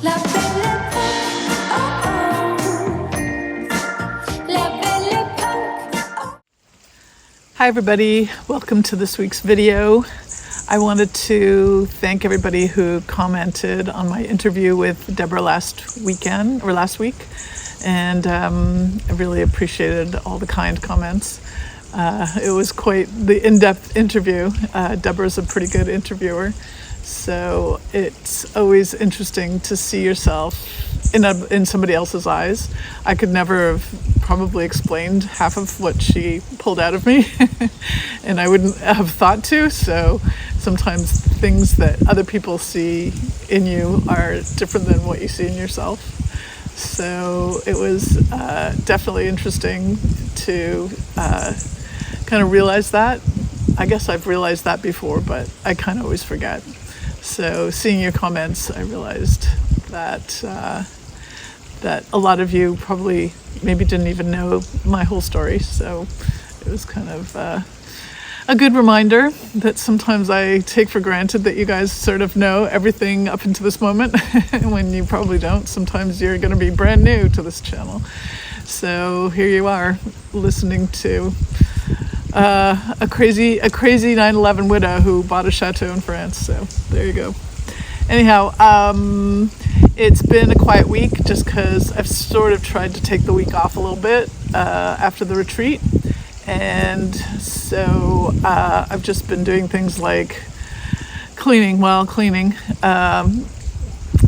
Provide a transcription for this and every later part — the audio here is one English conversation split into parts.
La belle époque, oh oh. La belle époque. Hi everybody, welcome to this week's video. I wanted to thank everybody who commented on my interview with Deborah last week, and I really appreciated all the kind comments. It was quite the in-depth interview. Deborah's a pretty good interviewer, so it's always interesting to see yourself in somebody else's eyes. I could never have probably explained half of what she pulled out of me, and I wouldn't have thought to. So sometimes things that other people see in you are different than what you see in yourself. So it was definitely interesting to kind of realize that. I guess I've realized that before, but I kind of always forget. So seeing your comments, I realized that that a lot of you probably maybe didn't even know my whole story. So it was kind of a good reminder that sometimes I take for granted that you guys sort of know everything up until this moment when you probably don't. Sometimes you're going to be brand new to this channel. So here you are listening to a crazy 9/11 widow who bought a chateau in France. So there you go. Anyhow, it's been a quiet week just because I've sort of tried to take the week off a little bit after the retreat. And so I've just been doing things like cleaning,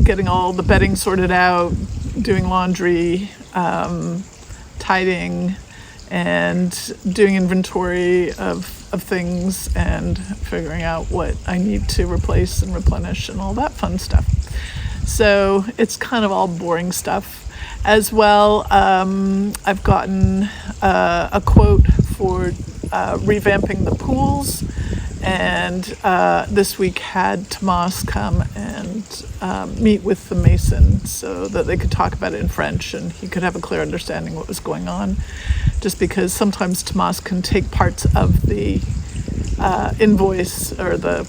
getting all the bedding sorted out, doing laundry, tidying, and doing inventory of things and figuring out what I need to replace and replenish and all that fun stuff. So it's kind of all boring stuff. As well, I've gotten a quote for revamping the pools, and this week had Tomas come and meet with the mason so that they could talk about it in French and he could have a clear understanding what was going on, just because sometimes Tomas can take parts of the invoice or the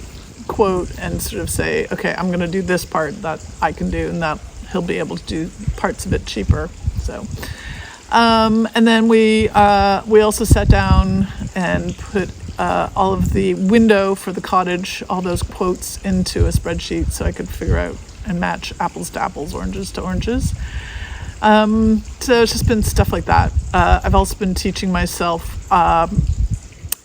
quote and sort of say, okay, I'm going to do this part that I can do, and that he'll be able to do parts of it cheaper. So and then we also sat down and put all of the window for the cottage, all those quotes into a spreadsheet so I could figure out and match apples to apples, oranges to oranges. So it's just been stuff like that. I've also been teaching myself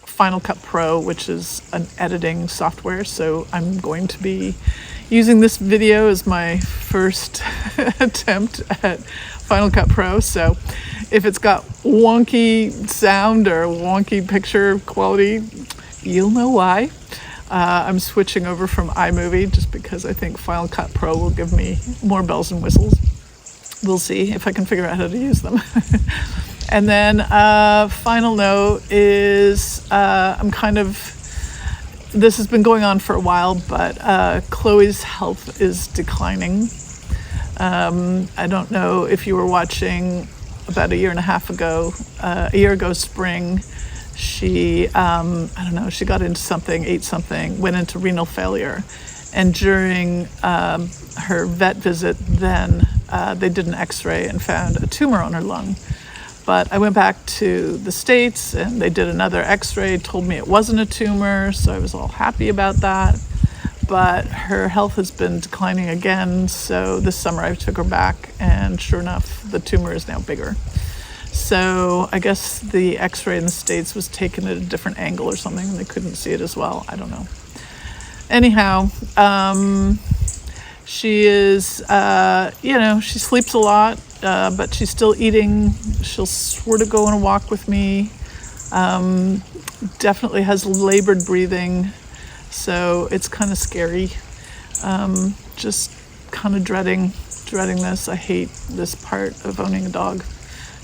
Final Cut Pro, which is an editing software. So I'm going to be using this video as my first attempt at Final Cut Pro. So if it's got wonky sound or wonky picture quality, you'll know why. I'm switching over from iMovie just because I think Final Cut Pro will give me more bells and whistles. We'll see if I can figure out how to use them. And then final note is this has been going on for a while, but Chloe's health is declining. I don't know if you were watching about a year ago spring, she she got into something, ate something, went into renal failure, and during her vet visit then they did an x-ray and found a tumor on her lung. But I went back to the States and they did another x-ray, told me it wasn't a tumor, so I was all happy about that. But her health has been declining again, so this summer I took her back, and sure enough, the tumor is now bigger. So I guess the x-ray in the States was taken at a different angle or something, and they couldn't see it as well. I don't know. Anyhow, she is, she sleeps a lot, but she's still eating. She'll sort of go on a walk with me. Definitely has labored breathing. So it's kind of scary. Just kind of dreading this. I hate this part of owning a dog.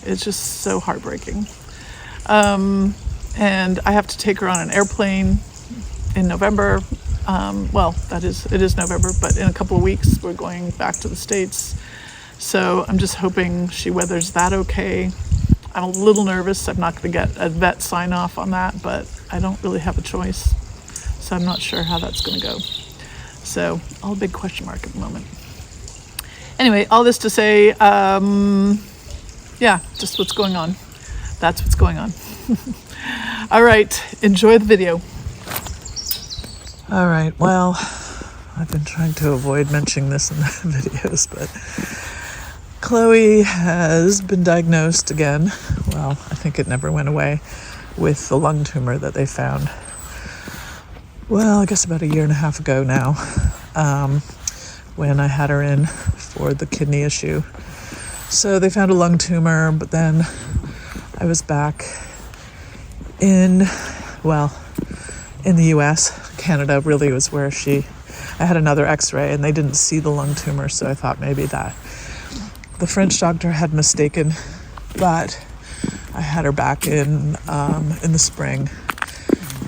It's just so heartbreaking. And I have to take her on an airplane in November. It is November, but in a couple of weeks we're going back to the States. So I'm just hoping she weathers that okay. I'm a little nervous. I'm not going to get a vet sign off on that, but I don't really have a choice. So I'm not sure how that's going to go. So all a big question mark at the moment. Anyway, all this to say, yeah, just what's going on. That's what's going on. All right, enjoy the video. All right, well, I've been trying to avoid mentioning this in the videos, but Chloe has been diagnosed again. Well, I think it never went away, with the lung tumor that they found. Well, I guess about a year and a half ago now, when I had her in for the kidney issue. So they found a lung tumor, but then I was back in the US. Canada really was where I had another x-ray and they didn't see the lung tumor, so I thought maybe that the French doctor had mistaken, but I had her back in the spring,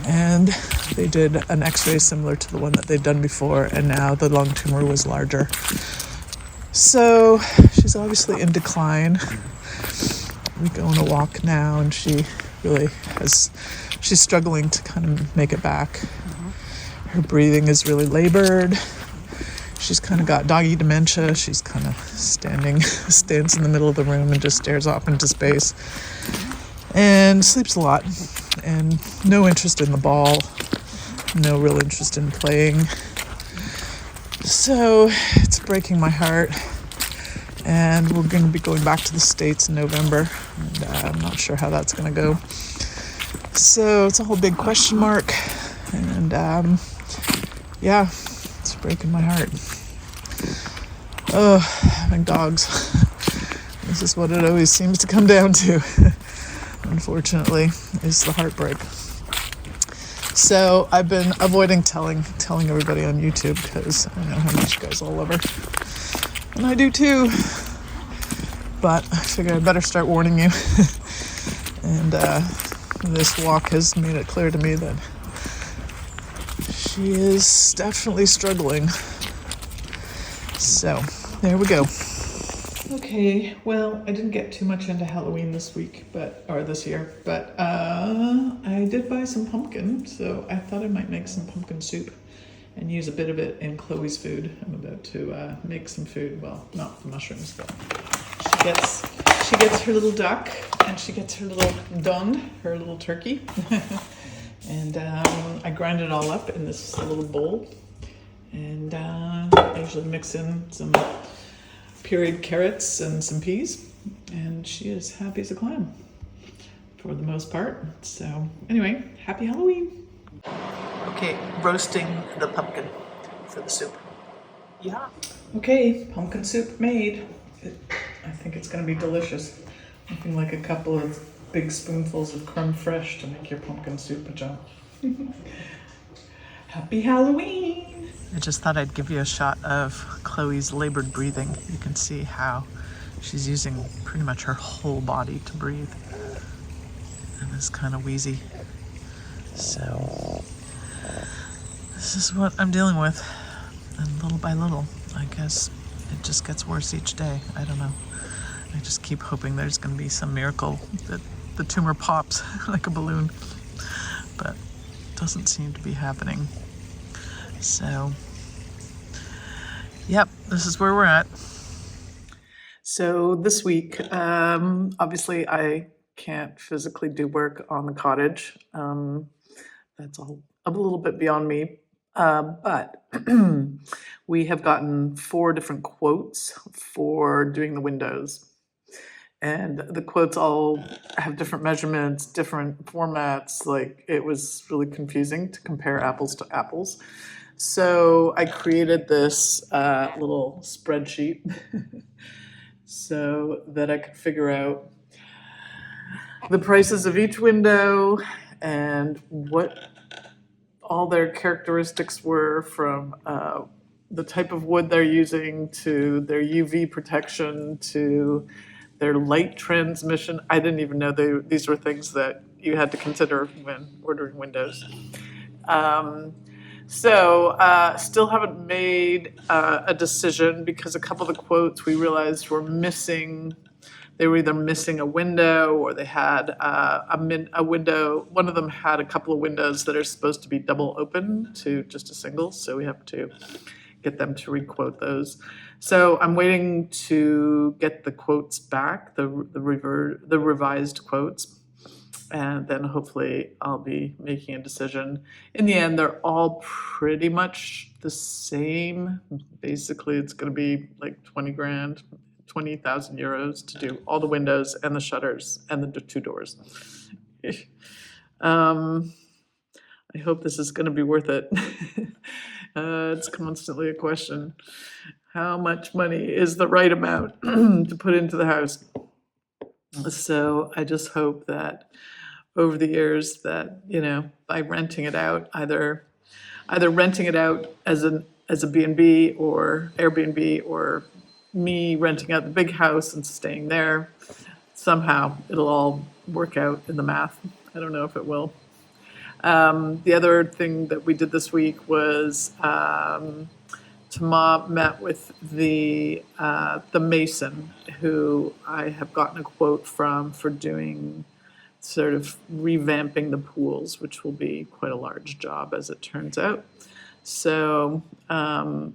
and they did an x-ray similar to the one that they'd done before, and now the lung tumor was larger. So she's obviously in decline. We go on a walk now, and she's struggling to kind of make it back. Her breathing is really labored. She's kind of got doggy dementia. She's kind of stands in the middle of the room and just stares off into space, and sleeps a lot, and no interest in the ball, no real interest in playing. So it's breaking my heart, and we're going to be going back to the States in November, and I'm not sure how that's going to go. So it's a whole big question mark, and yeah, it's breaking my heart. Oh, having dogs. This is what it always seems to come down to, unfortunately, is the heartbreak. So I've been avoiding telling everybody on YouTube, because I know how much you guys all love her. And I do too. But I figured I'd better start warning you. And this walk has made it clear to me that she is definitely struggling. So there we go. Okay, well, I didn't get too much into Halloween this year, but I did buy some pumpkin, so I thought I might make some pumpkin soup and use a bit of it in Chloe's food. I'm about to make some food. Well, not the mushrooms, but she gets her little duck, and she gets her little dund, her little turkey. And I grind it all up in this little bowl, and I usually mix in some pureed carrots and some peas, and she is happy as a clam for the most part. So anyway, happy Halloween. Okay, roasting the pumpkin for the soup. Yeah. Okay, pumpkin soup made. I think it's going to be delicious. Nothing like a couple of big spoonfuls of creme fraiche to make your pumpkin soup a job. Happy Halloween! I just thought I'd give you a shot of Chloe's labored breathing. You can see how she's using pretty much her whole body to breathe, and it's kind of wheezy. So this is what I'm dealing with, and little by little, I guess it just gets worse each day. I don't know. I just keep hoping there's going to be some miracle that the tumor pops like a balloon, but it doesn't seem to be happening. So, yep, this is where we're at. So this week, obviously I can't physically do work on the cottage. That's all a little bit beyond me. But we have gotten 4 different quotes for doing the windows. And the quotes all have different measurements, different formats. Like, it was really confusing to compare apples to apples. So I created this little spreadsheet so that I could figure out the prices of each window and what all their characteristics were, from the type of wood they're using to their UV protection to their light transmission. I didn't even know these were things that you had to consider when ordering windows. So still haven't made a decision, because a couple of the quotes we realized were missing. They were either missing a window, or they had a window. One of them had a couple of windows that are supposed to be double open to just a single, so we have to get them to requote those. So I'm waiting to get the quotes back, the revised quotes, and then hopefully I'll be making a decision. In the end, they're all pretty much the same. Basically, it's going to be like 20 grand, 20,000 euros to do all the windows and the shutters and the two doors. I hope this is going to be worth it. It's constantly a question. How much money is the right amount to put into the house? So I just hope that over the years that, by renting it out, either renting it out as a B&B or Airbnb, or me renting out the big house and staying there, somehow it'll all work out in the math. I don't know if it will. The other thing that we did this week was Tama met with the mason who I have gotten a quote from for doing sort of revamping the pools, which will be quite a large job as it turns out. So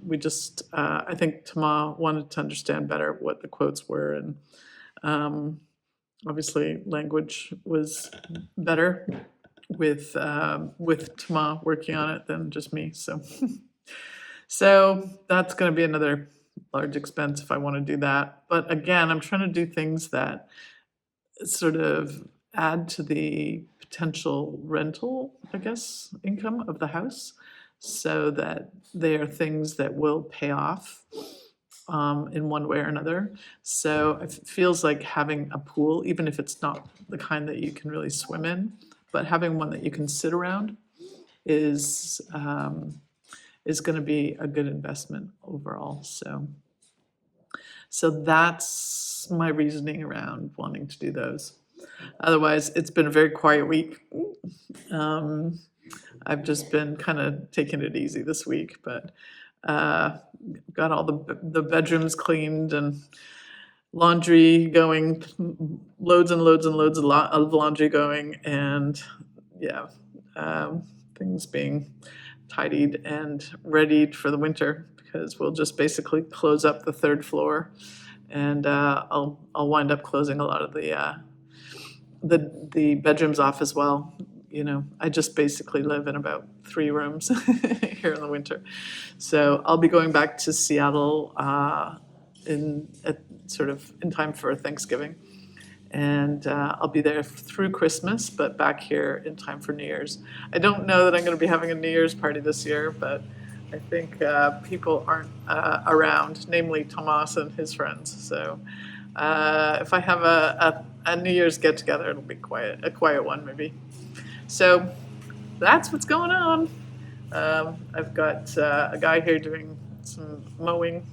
we just, I think Tama wanted to understand better what the quotes were, and obviously language was better with Tama working on it than just me. So so that's going to be another large expense if I want to do that. But again, I'm trying to do things that sort of add to the potential rental, I guess, income of the house, so that they are things that will pay off in one way or another. So it feels like having a pool, even if it's not the kind that you can really swim in, but having one that you can sit around is going to be a good investment overall. So that's my reasoning around wanting to do those. Otherwise, it's been a very quiet week. I've just been kind of taking it easy this week, but got all the bedrooms cleaned and laundry going, loads and loads and loads of laundry going, and yeah, things being tidied and readied for the winter, because we'll just basically close up the third floor, and I'll wind up closing a lot of the bedrooms off as well. I just basically live in about 3 rooms here in the winter. So I'll be going back to Seattle in time for Thanksgiving. And I'll be there through Christmas, but back here in time for New Year's. I don't know that I'm going to be having a New Year's party this year, but I think people aren't around, namely Tomas and his friends. So if I have a New Year's get-together, it'll be a quiet one maybe. So that's what's going on. I've got a guy here doing some mowing.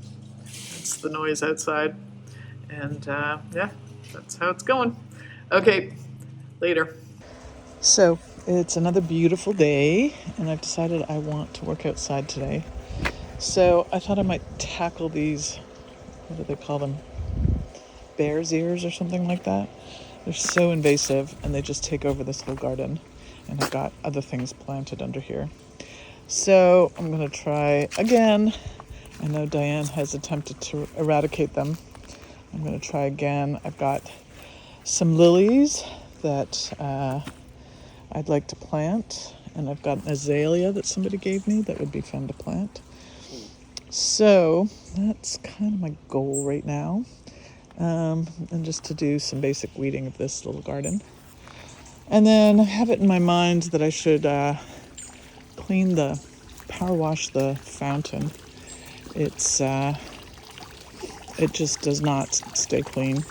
That's the noise outside. And yeah, that's how it's going. Okay, later. So it's another beautiful day, and I've decided I want to work outside today. So I thought I might tackle these, what do they call them? Bear's ears or something like that. They're so invasive, and they just take over this whole garden. And I've got other things planted under here. So I'm going to try again. I know Diane has attempted to eradicate them. I'm going to try again. I've got some lilies that I'd like to plant. And I've got an azalea that somebody gave me that would be fun to plant. So that's kind of my goal right now. And just to do some basic weeding of this little garden. And then I have it in my mind that I should power wash the fountain. It just does not stay clean.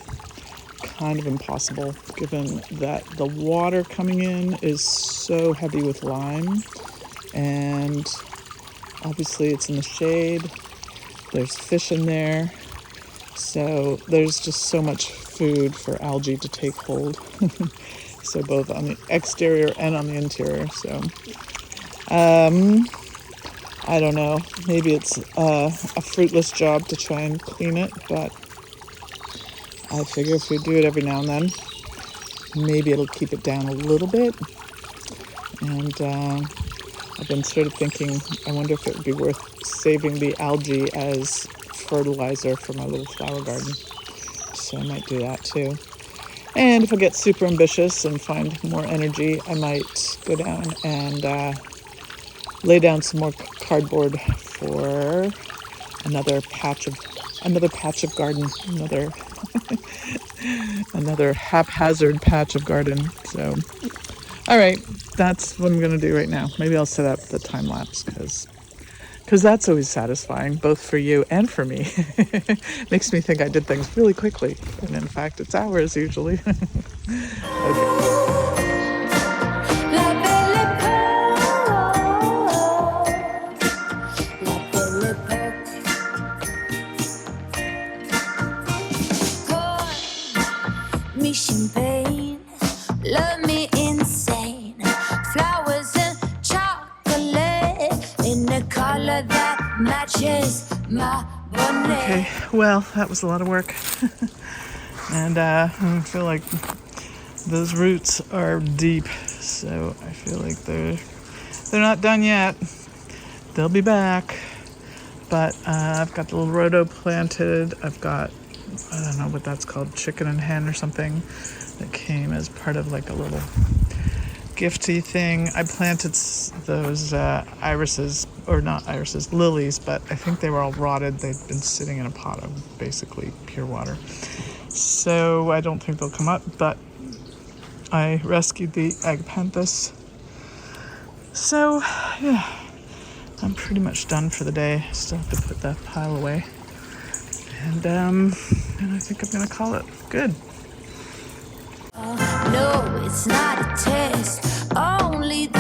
Kind of impossible, given that the water coming in is so heavy with lime, and obviously it's in the shade. There's fish in there, so there's just so much food for algae to take hold. So both on the exterior and on the interior. So I don't know. Maybe it's a fruitless job to try and clean it, but I figure if we do it every now and then, maybe it'll keep it down a little bit. And I've been sort of thinking, I wonder if it would be worth saving the algae as fertilizer for my little flower garden. So I might do that too. And if I get super ambitious and find more energy, I might go down and lay down some more cardboard for another patch of garden, another haphazard patch of garden. So, all right, that's what I'm gonna do right now. Maybe I'll set up the time lapse because that's always satisfying, both for you and for me. Makes me think I did things really quickly, and in fact, it's hours usually. Okay. La belle époque, la belle époque. Pour me champagne, love me insane. Flowers and chocolate in a color that matches my bonnet. Okay, well, that was a lot of work. And I feel like those roots are deep, so I feel like they're not done yet. They'll be back. But I've got the little rhodo planted. I've got, I don't know what that's called, chicken and hen or something, that came as part of like a little gifty thing. I planted those irises, or not irises, lilies, but I think they were all rotted. They'd been sitting in a pot of basically pure water. So I don't think they'll come up, but I rescued the agapanthus. So yeah, I'm pretty much done for the day. Still have to put that pile away. And I think I'm gonna call it good. No, it's not a test, only the